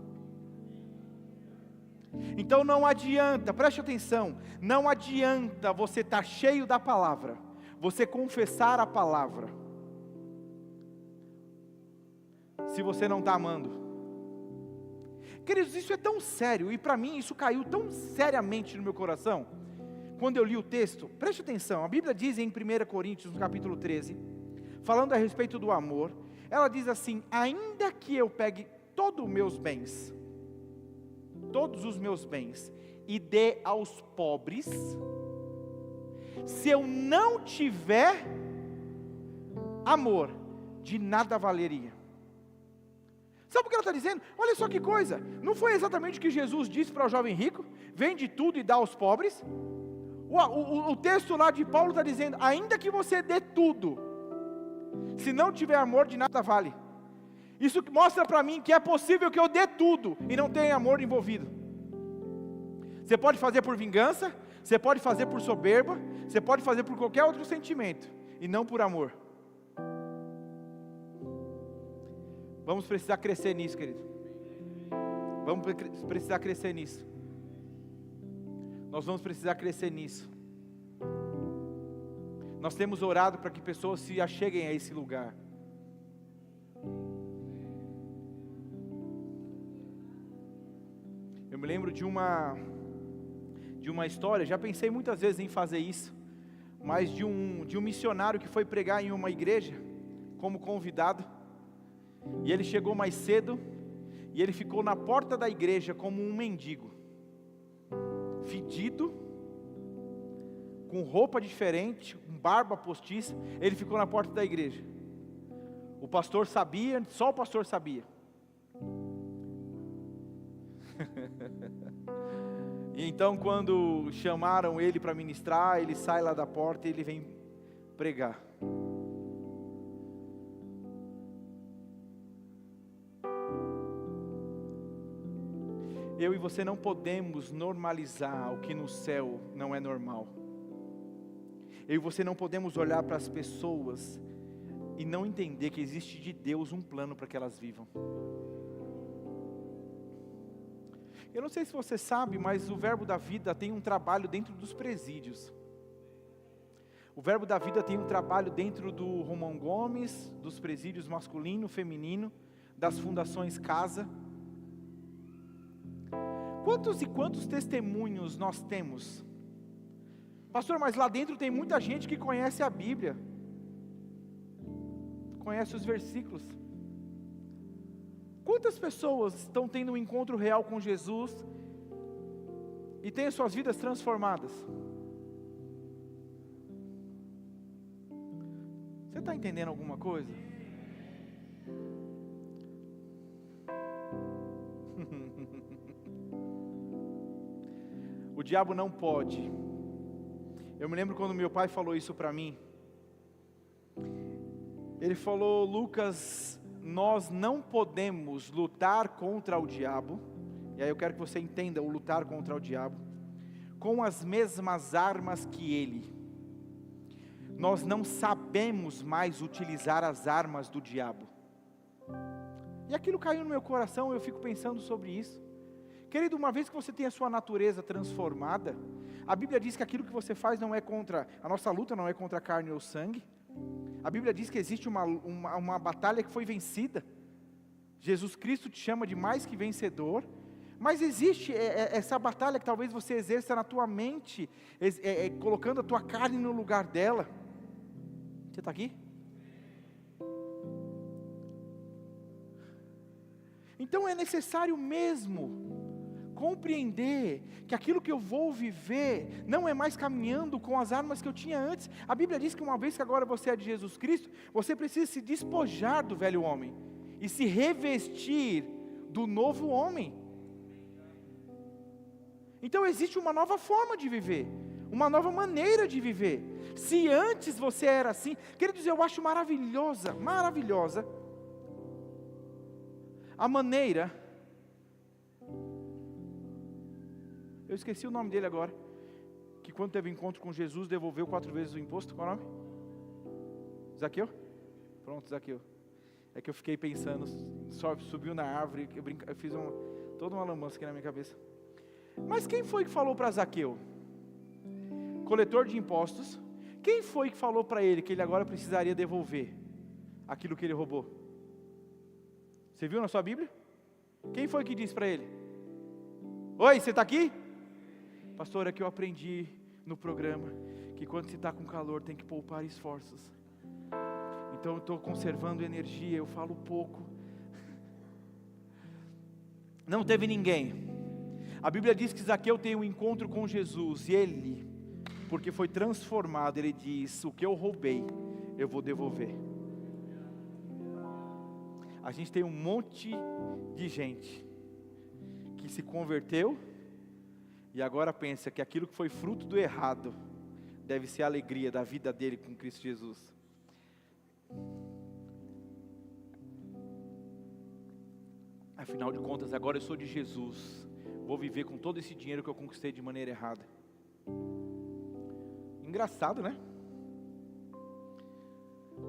Então não adianta, preste atenção, não adianta você estar cheio da palavra, você confessar a palavra, se você não está amando. Queridos, isso é tão sério, e para mim isso caiu tão seriamente no meu coração, quando eu li o texto. Preste atenção, a Bíblia diz em 1 Coríntios, no capítulo 13, falando a respeito do amor, ela diz assim: ainda que eu pegue todos os meus bens, e dê aos pobres, se eu não tiver amor, de nada valeria. Sabe o que ela está dizendo? Olha só que coisa, não foi exatamente o que Jesus disse para o jovem rico? Vende tudo e dá aos pobres. O texto lá de Paulo está dizendo, ainda que você dê tudo, se não tiver amor, de nada vale. Isso mostra para mim que é possível que eu dê tudo e não tenha amor envolvido. Você pode fazer por vingança, você pode fazer por soberba, você pode fazer por qualquer outro sentimento, e não por amor. Vamos precisar crescer nisso, querido. Vamos precisar crescer nisso. Nós vamos precisar crescer nisso. Nós temos orado para que pessoas se acheguem a esse lugar. Eu me lembro de uma história, já pensei muitas vezes em fazer isso, mas de um missionário que foi pregar em uma igreja, como convidado, e ele chegou mais cedo, e ele ficou na porta da igreja como um mendigo, fedido, com roupa diferente, com barba postiça, ele ficou na porta da igreja. O pastor sabia, só o pastor sabia. E então quando chamaram ele para ministrar, ele sai lá da porta e ele vem pregar. Eu e você não podemos normalizar o que no céu não é normal. Eu e você não podemos olhar para as pessoas e não entender que existe de Deus um plano para que elas vivam. Eu não sei se você sabe, mas o Verbo da Vida tem um trabalho dentro dos presídios. O Verbo da Vida tem um trabalho dentro do Romão Gomes, dos presídios masculino, feminino, das fundações Casa. Quantos e quantos testemunhos nós temos? Pastor, mas lá dentro tem muita gente que conhece a Bíblia, conhece os versículos. Quantas pessoas estão tendo um encontro real com Jesus e têm suas vidas transformadas? Você está entendendo alguma coisa? O diabo não pode. Eu me lembro quando meu pai falou isso para mim. Ele falou: Lucas, nós não podemos lutar contra o diabo. E aí eu quero que você entenda o lutar contra o diabo com as mesmas armas que ele. Nós não sabemos mais utilizar as armas do diabo. E aquilo caiu no meu coração, eu fico pensando sobre isso. Querido, uma vez que você tem a sua natureza transformada, a Bíblia diz que aquilo que você faz não é contra, a nossa luta não é contra a carne ou sangue. A Bíblia diz que existe uma batalha que foi vencida. Jesus Cristo te chama de mais que vencedor. Mas existe essa batalha que talvez você exerça na tua mente, colocando a tua carne no lugar dela. Você está aqui? Então é necessário mesmo compreender que aquilo que eu vou viver não é mais caminhando com as armas que eu tinha antes. A Bíblia diz que uma vez que agora você é de Jesus Cristo, você precisa se despojar do velho homem e se revestir do novo homem. Então existe uma nova forma de viver, uma nova maneira de viver. Se antes você era assim, queridos, eu acho maravilhosa a maneira, eu esqueci o nome dele agora, que quando teve encontro com Jesus, devolveu 4 vezes o imposto. Qual é o nome? Zaqueu? Pronto, Zaqueu. É que eu fiquei pensando, subiu na árvore, eu fiz toda uma lambança aqui na minha cabeça. Mas quem foi que falou para Zaqueu? Coletor de impostos. Quem foi que falou para ele que ele agora precisaria devolver aquilo que ele roubou? Você viu na sua Bíblia? Quem foi que disse para ele? Oi, você está aqui? Pastor, é que eu aprendi no programa que quando você está com calor tem que poupar esforços. Então eu estou conservando energia, eu falo pouco. Não teve ninguém. A Bíblia diz que Zaqueu tem um encontro com Jesus, e ele, porque foi transformado, ele diz: o que eu roubei, eu vou devolver. A gente tem um monte de gente que se converteu, e agora pensa que aquilo que foi fruto do errado, deve ser a alegria da vida dele com Cristo Jesus. Afinal de contas, agora eu sou de Jesus, vou viver com todo esse dinheiro que eu conquistei de maneira errada. Engraçado, né?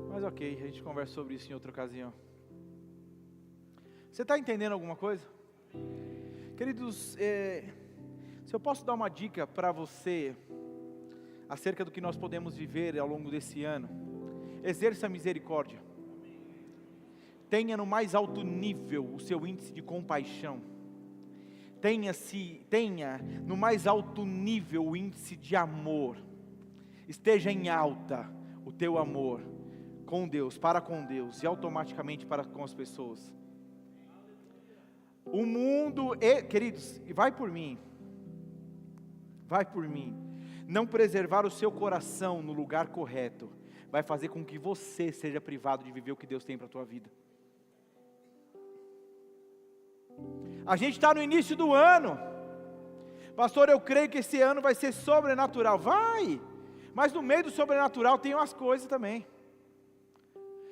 Mas ok, a gente conversa sobre isso em outra ocasião. Você está entendendo alguma coisa? Queridos, se eu posso dar uma dica para você, acerca do que nós podemos viver ao longo desse ano, exerça misericórdia. Tenha no mais alto nível o seu índice de compaixão. Tenha no mais alto nível o índice de amor. Esteja em alta o teu amor com Deus, para com Deus e automaticamente para com as pessoas. O mundo, queridos, vai por mim, não preservar o seu coração no lugar correto, vai fazer com que você seja privado de viver o que Deus tem para a tua vida. A gente está no início do ano, pastor, eu creio que esse ano vai ser sobrenatural. Vai, mas no meio do sobrenatural tem umas coisas também.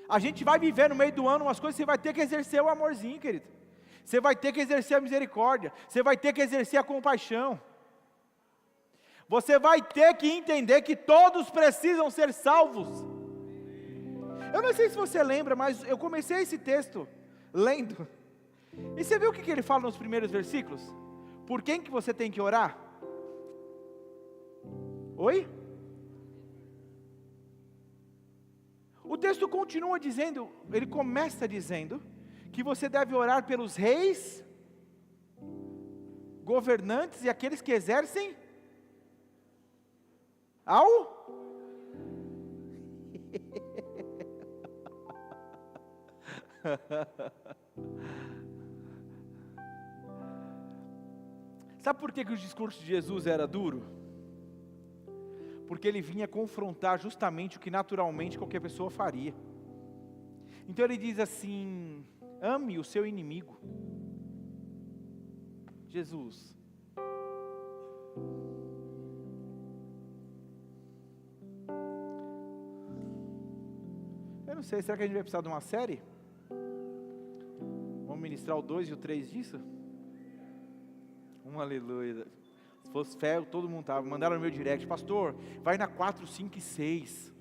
A gente vai viver no meio do ano umas coisas, você vai ter que exercer o amorzinho, querido. Você vai ter que exercer a misericórdia, você vai ter que exercer a compaixão. Você vai ter que entender que todos precisam ser salvos. Eu não sei se você lembra, mas eu comecei esse texto lendo. E você viu o que ele fala nos primeiros versículos? Por quem que você tem que orar? Oi? O texto continua dizendo, ele começa dizendo, que você deve orar pelos reis, governantes e aqueles que exercem Sabe por que o discurso de Jesus era duro? Porque ele vinha confrontar justamente o que naturalmente qualquer pessoa faria. Então ele diz assim: ame o seu inimigo. Jesus. Eu não sei, será que a gente vai precisar de uma série? Vamos ministrar o 2 e o 3 disso? Aleluia. Se fosse fé, todo mundo estava. Mandaram no meu direct: pastor, vai na 4, 5 e 6.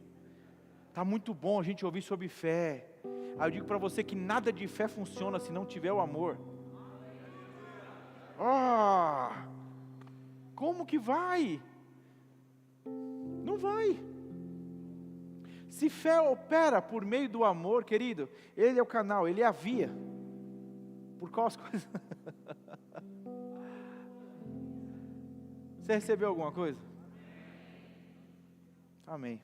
Está muito bom a gente ouvir sobre fé. Aí eu digo para você que nada de fé funciona se não tiver o amor. Como que vai? Não vai. Se fé opera por meio do amor, querido, ele é o canal, ele é a via. Por qual as coisas? Você recebeu alguma coisa? Amém.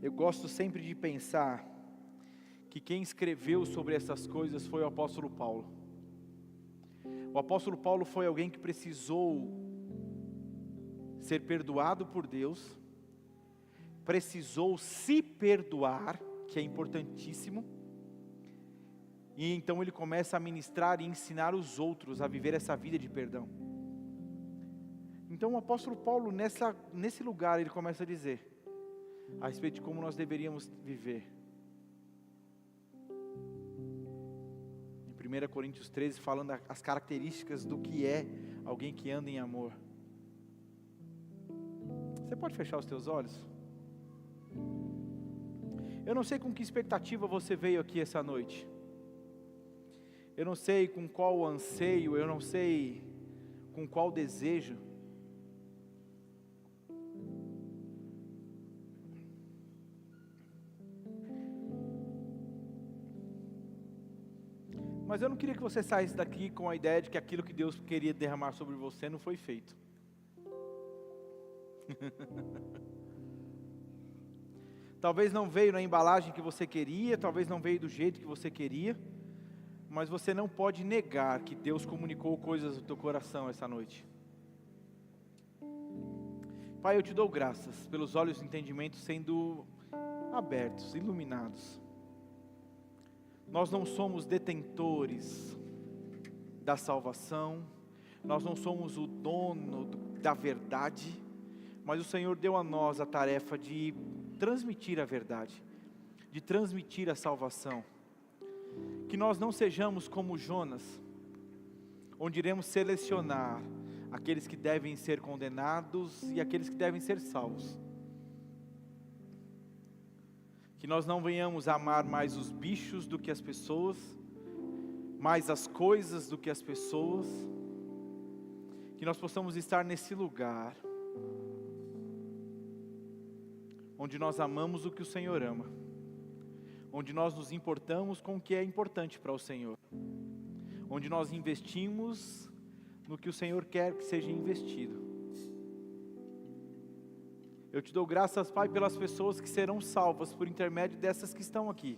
Eu gosto sempre de pensar que quem escreveu sobre essas coisas foi o apóstolo Paulo. O apóstolo Paulo foi alguém que precisou ser perdoado por Deus, precisou se perdoar, que é importantíssimo, e então ele começa a ministrar e ensinar os outros a viver essa vida de perdão. Então o apóstolo Paulo, nesse lugar, ele começa a dizer a respeito de como nós deveríamos viver. Em 1 Coríntios 13, falando as características do que é alguém que anda em amor. Você pode fechar os teus olhos? Eu não sei com que expectativa você veio aqui essa noite. Eu não sei com qual anseio, eu não sei com qual desejo. Mas eu não queria que você saísse daqui com a ideia de que aquilo que Deus queria derramar sobre você não foi feito. Talvez não veio na embalagem que você queria, talvez não veio do jeito que você queria, mas você não pode negar que Deus comunicou coisas no teu coração essa noite. Pai, eu te dou graças pelos olhos do entendimento sendo abertos, iluminados. Nós não somos detentores da salvação, nós não somos o dono da verdade, mas o Senhor deu a nós a tarefa de transmitir a verdade, de transmitir a salvação. Que nós não sejamos como Jonas, onde iremos selecionar aqueles que devem ser condenados e aqueles que devem ser salvos. Que nós não venhamos a amar mais os bichos do que as pessoas, mais as coisas do que as pessoas. Que nós possamos estar nesse lugar, onde nós amamos o que o Senhor ama, onde nós nos importamos com o que é importante para o Senhor, onde nós investimos no que o Senhor quer que seja investido. Eu te dou graças, Pai, pelas pessoas que serão salvas por intermédio dessas que estão aqui.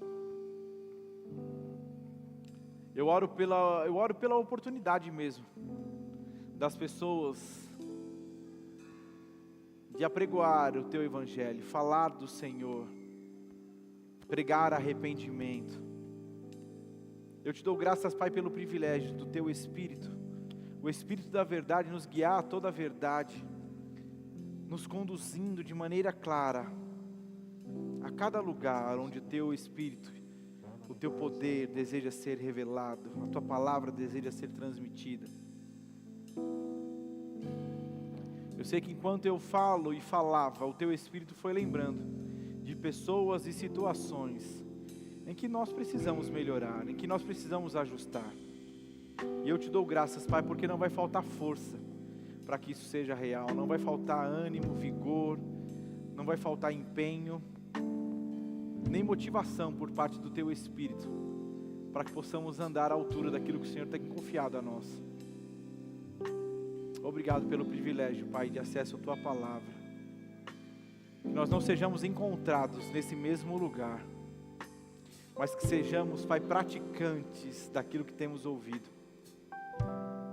Eu oro pela oportunidade mesmo, das pessoas de apregoar o Teu Evangelho, falar do Senhor, pregar arrependimento. Eu te dou graças, Pai, pelo privilégio do Teu Espírito, o Espírito da verdade nos guiar a toda a verdade, nos conduzindo de maneira clara a cada lugar onde o Teu Espírito, o Teu poder deseja ser revelado, a Tua palavra deseja ser transmitida. Eu sei que enquanto eu falo e falava, o Teu Espírito foi lembrando de pessoas e situações em que nós precisamos melhorar, em que nós precisamos ajustar. E eu te dou graças, Pai, porque não vai faltar força para que isso seja real, não vai faltar ânimo, vigor, não vai faltar empenho, nem motivação por parte do Teu Espírito, para que possamos andar à altura daquilo que o Senhor tem confiado a nós. Obrigado pelo privilégio, Pai, de acesso à Tua palavra. Que nós não sejamos encontrados nesse mesmo lugar, mas que sejamos, Pai, praticantes daquilo que temos ouvido.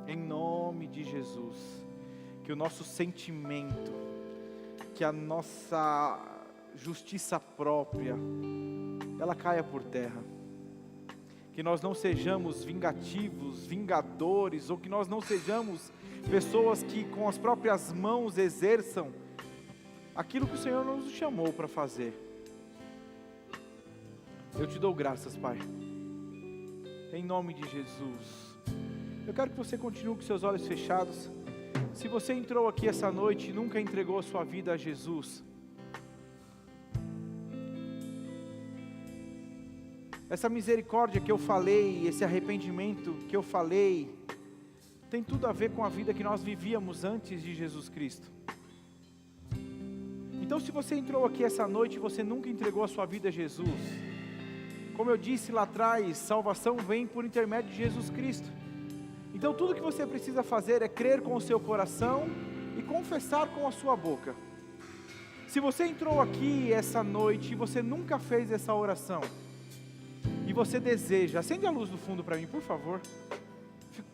Em nome de Jesus, que o nosso sentimento, que a nossa justiça própria, ela caia por terra. Que nós não sejamos vingativos, vingadores, ou que nós não sejamos pessoas que com as próprias mãos exerçam aquilo que o Senhor nos chamou para fazer. Eu te dou graças, Pai, em nome de Jesus. Eu quero que você continue com seus olhos fechados. Se você entrou aqui essa noite e nunca entregou a sua vida a Jesus, essa misericórdia que eu falei, esse arrependimento que eu falei, tem tudo a ver com a vida que nós vivíamos antes de Jesus Cristo. Então, se você entrou aqui essa noite e você nunca entregou a sua vida a Jesus, como eu disse lá atrás, salvação vem por intermédio de Jesus Cristo. Então tudo que você precisa fazer é crer com o seu coração e confessar com a sua boca. Se você entrou aqui essa noite e você nunca fez essa oração, você deseja, acende a luz do fundo para mim, por favor.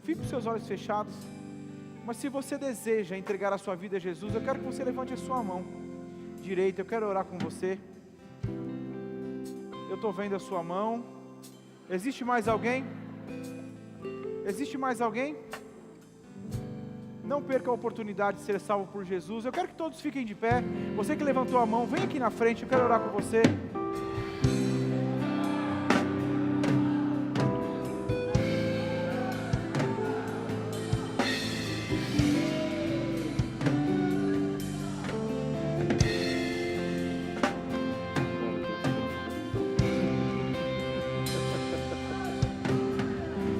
Fique com seus olhos fechados. Mas se você deseja entregar a sua vida a Jesus, eu quero que você levante a sua mão direita, eu quero orar com você. Eu estou vendo a sua mão. Existe mais alguém? Existe mais alguém? Não perca a oportunidade de ser salvo por Jesus. Eu quero que todos fiquem de pé. Você que levantou a mão, vem aqui na frente, eu quero orar com você.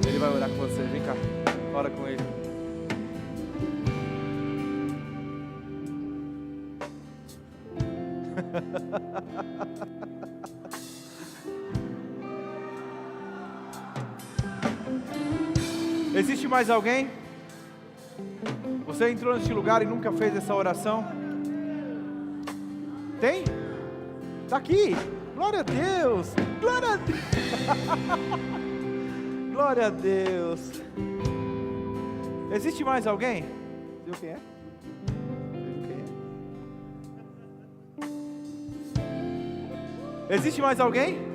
Ele vai orar com você, vem cá, ora com ele. Existe mais alguém? Você entrou neste lugar e nunca fez essa oração? Tem? Está aqui. Glória a Deus. Glória a Deus. Glória a Deus. Existe mais alguém? Viu quem é? Existe mais alguém?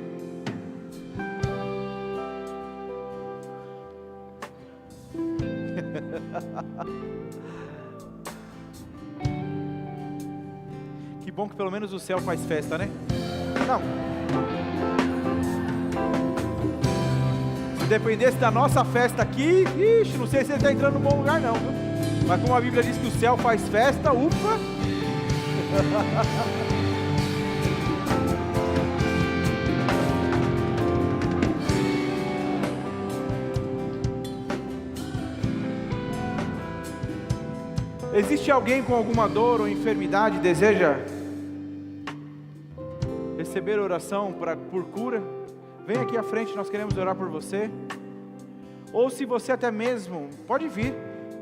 Que bom que pelo menos o céu faz festa, né? Não. Se dependesse da nossa festa aqui, ixi, não sei se ele está entrando no bom lugar não. Mas como a Bíblia diz que o céu faz festa, ufa. Existe alguém com alguma dor ou enfermidade, deseja receber oração por cura? Vem aqui à frente, nós queremos orar por você. Ou se você até mesmo, pode vir,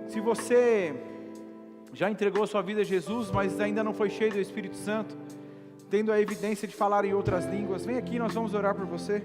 se você já entregou sua vida a Jesus, mas ainda não foi cheio do Espírito Santo, tendo a evidência de falar em outras línguas, vem aqui, nós vamos orar por você.